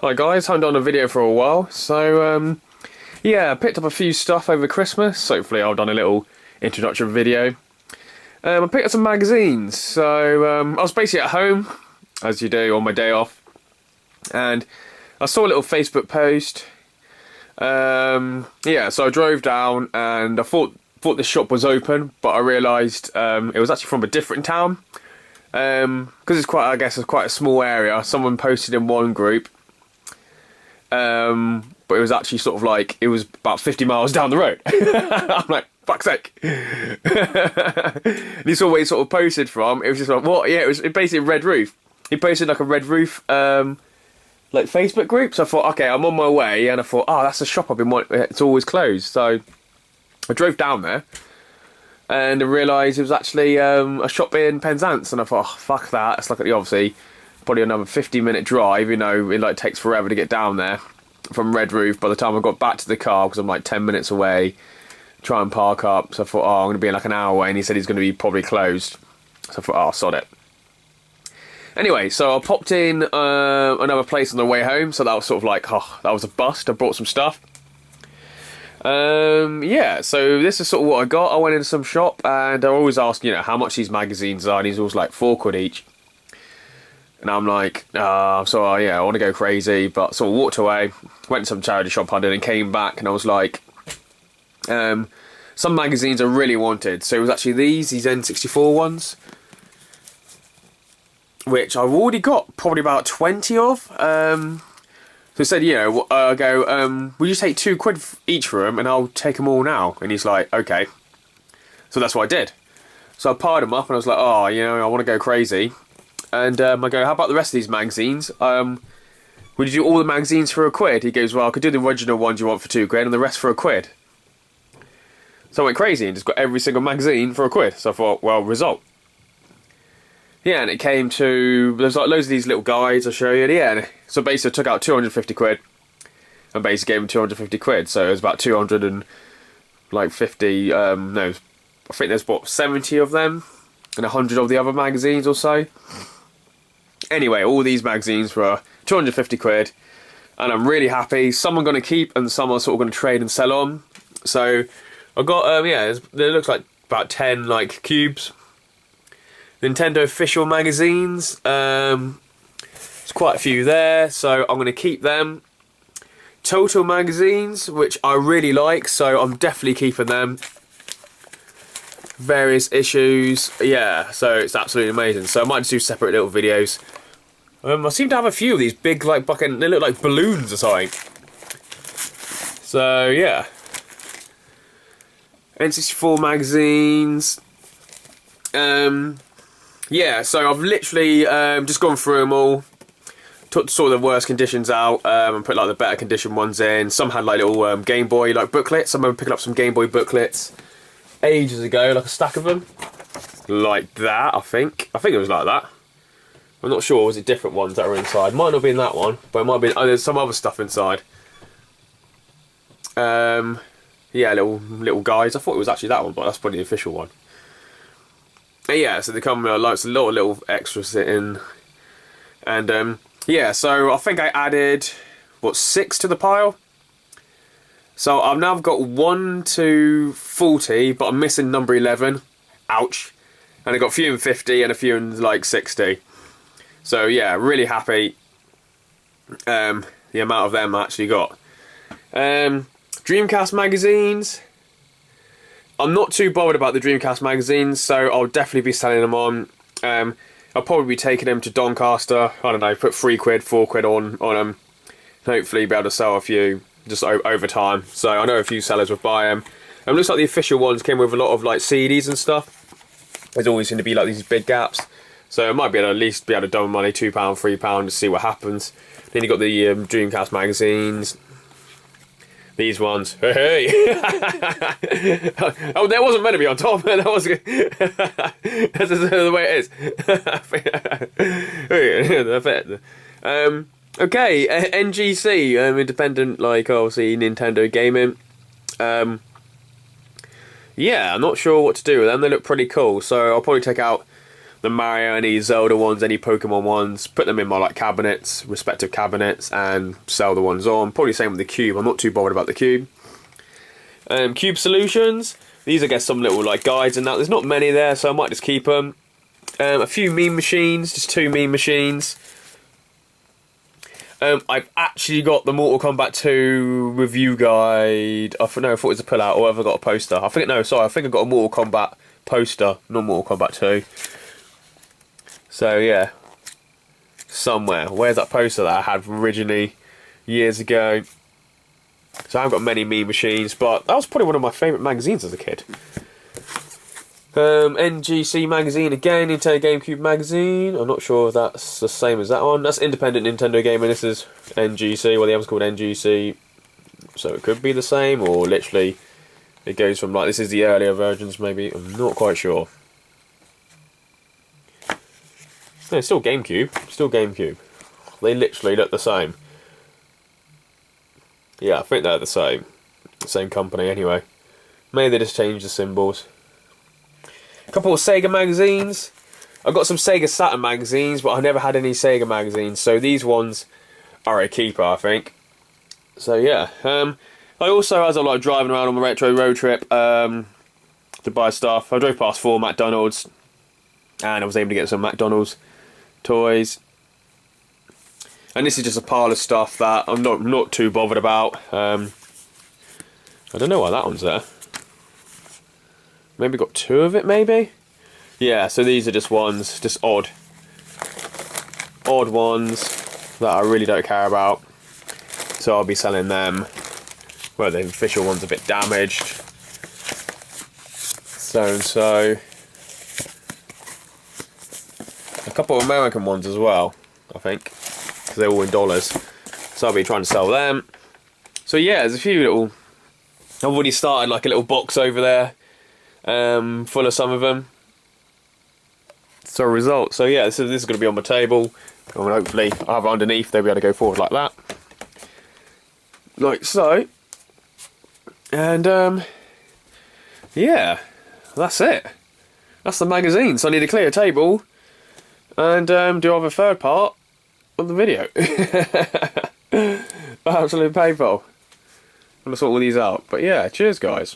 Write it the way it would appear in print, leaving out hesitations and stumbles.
Hi guys, haven't done a video for a while, so yeah, I picked up a few stuff over Christmas. Hopefully I've done a little introductory video. I picked up some magazines, so I was basically at home, as you do on my day off, and I saw a little Facebook post. Yeah, so I drove down and I thought the shop was open, but I realised it was actually from a different town. Because it's quite, I guess, it's quite a small area. Someone posted in one group. But it was actually sort of like, it was about 50 miles down the road. I'm like, fuck's sake. And you saw where he sort of posted from. It was just like, what? Yeah, it was basically Red Roof. He posted like a Red Roof, like Facebook group. So I thought, okay, I'm on my way. And I thought, oh, that's a shop I've been wanting. It's always closed. So I drove down there. And I realised it was actually a shop in Penzance. And I thought, oh, fuck that. It's like, obviously, probably another 50-minute drive, you know, it like takes forever to get down there from Red Roof. By the time I got back to the car, because I'm like 10 minutes away, try and park up. So I thought, oh, I'm going to be in like an hour away, and he said he's going to be probably closed. So I thought, oh, sod it. Anyway, so I popped in another place on the way home, so that was sort of like, oh, that was a bust. I brought some stuff. Yeah, so this is sort of what I got. I went into some shop, and I always ask, you know, how much these magazines are, and he's always like £4 each. And I'm like, so yeah, I want to go crazy, but sort of walked away, went to some charity shop I did, and came back, and I was like, some magazines I really wanted. So it was actually these N64 ones, which I've already got probably about 20 of. So I said, you know, I go, will you take £2 each for them, and I'll take them all now? And he's like, okay. So that's what I did. So I piled them up, and I was like, oh, you know, I want to go crazy. And I go, how about the rest of these magazines? Would you do all the magazines for £1? He goes, well, I could do the original ones you want for £2 and the rest for £1. So I went crazy and just got every single magazine for £1. So I thought, well, result. Yeah, and it came to, there's like loads of these little guides I'll show you. Yeah, so basically I took out £250 and basically gave him £250. So it was about 250, no, I think there's what, 70 of them and 100 of the other magazines or so. Anyway, all these magazines were £250, and I'm really happy. Some I'm going to keep, and some I'm sort of going to trade and sell on. So I got, yeah, there looks like about 10 like cubes. Nintendo official magazines. There's quite a few there, so I'm going to keep them. Total magazines, which I really like, so I'm definitely keeping them. Various issues, yeah, so it's absolutely amazing. So I might just do separate little videos. I seem to have a few of these big, like, bucket, they look like balloons or something. So yeah, N64 magazines. Yeah, so I've literally just gone through them all, took sort of the worst conditions out, and put like the better condition ones in. Some had like little Game Boy like booklets. I remember picking up some Game Boy booklets ages ago, like a stack of them, like that. I think it was like that. I'm not sure. Was it different ones that were inside? Might not have been that one, but it might have been. Oh, there's some other stuff inside. Yeah, little guys. I thought it was actually that one, but that's probably the official one. Yeah, so they come like a lot of little extras in, and yeah. So I think I added what 6 to the pile. So I've now got 1 to 40, but I'm missing number 11. Ouch. And I got a few in 50 and a few in like 60. So yeah, really happy the amount of them I actually got. Dreamcast magazines. I'm not too bothered about the Dreamcast magazines, so I'll definitely be selling them on. I'll probably be taking them to Doncaster. I don't know, put £3, £4 on them. Hopefully be able to sell a few just over time. So I know a few sellers would buy them. It looks like the official ones came with a lot of like CDs and stuff. There's always going to be like these big gaps. So I might be able to at least be able to double money, £2, £3 to see what happens. Then you got the Dreamcast magazines. These ones. Hey! Oh, that wasn't meant to be on top. That was that's the way it is. Okay, NGC, independent, like obviously Nintendo gaming. Yeah, I'm not sure what to do with them. They look pretty cool, so I'll probably take out the Mario, any Zelda ones, any Pokemon ones, put them in my like cabinets, respective cabinets, and sell the ones on. Probably same with the cube. I'm not too bothered about the cube. Cube solutions. These I guess some little like guides and that. There's not many there, so I might just keep them. A few meme machines, just 2 meme machines. I've actually got the Mortal Kombat 2 review guide. I thought it was a pull out, or have I got a poster? I think I got a Mortal Kombat poster, not Mortal Kombat 2. So yeah, somewhere. Where's that poster that I had originally years ago? So I haven't got many meme machines, but that was probably one of my favourite magazines as a kid. NGC magazine again, Nintendo GameCube magazine. I'm not sure if that's the same as that one. That's Independent Nintendo Gamer. This is NGC. Well, the other's called NGC, so it could be the same, or literally it goes from like this is the earlier versions. Maybe I'm not quite sure. No, it's still GameCube. Still GameCube. They literally look the same. Yeah, I think they're the same. Same company anyway. Maybe they just changed the symbols. A couple of Sega magazines. I've got some Sega Saturn magazines, but I've never had any Sega magazines, so these ones are a keeper, I think. So yeah. I also, as I like driving around on my retro road trip to buy stuff, I drove past 4 McDonald's, and I was able to get some McDonald's toys. And this is just a pile of stuff that I'm not too bothered about. I don't know why that one's there. Maybe got 2 of it, maybe? Yeah, so these are just ones, just odd ones that I really don't care about. So I'll be selling them. Well, the official one's a bit damaged. So and so. A couple of American ones as well, I think. Because they're all in dollars. So I'll be trying to sell them. So yeah, there's a few little... I've already started like a little box over there. Full of some of them. So result. So yeah, this is going to be on my table. And hopefully I'll have it underneath. They'll be able to go forward like that. Like so. And yeah, that's it. That's the magazine. So I need to clear a table and do have a third part of the video. Absolute painful. I'm going to sort all these out. But yeah, cheers guys.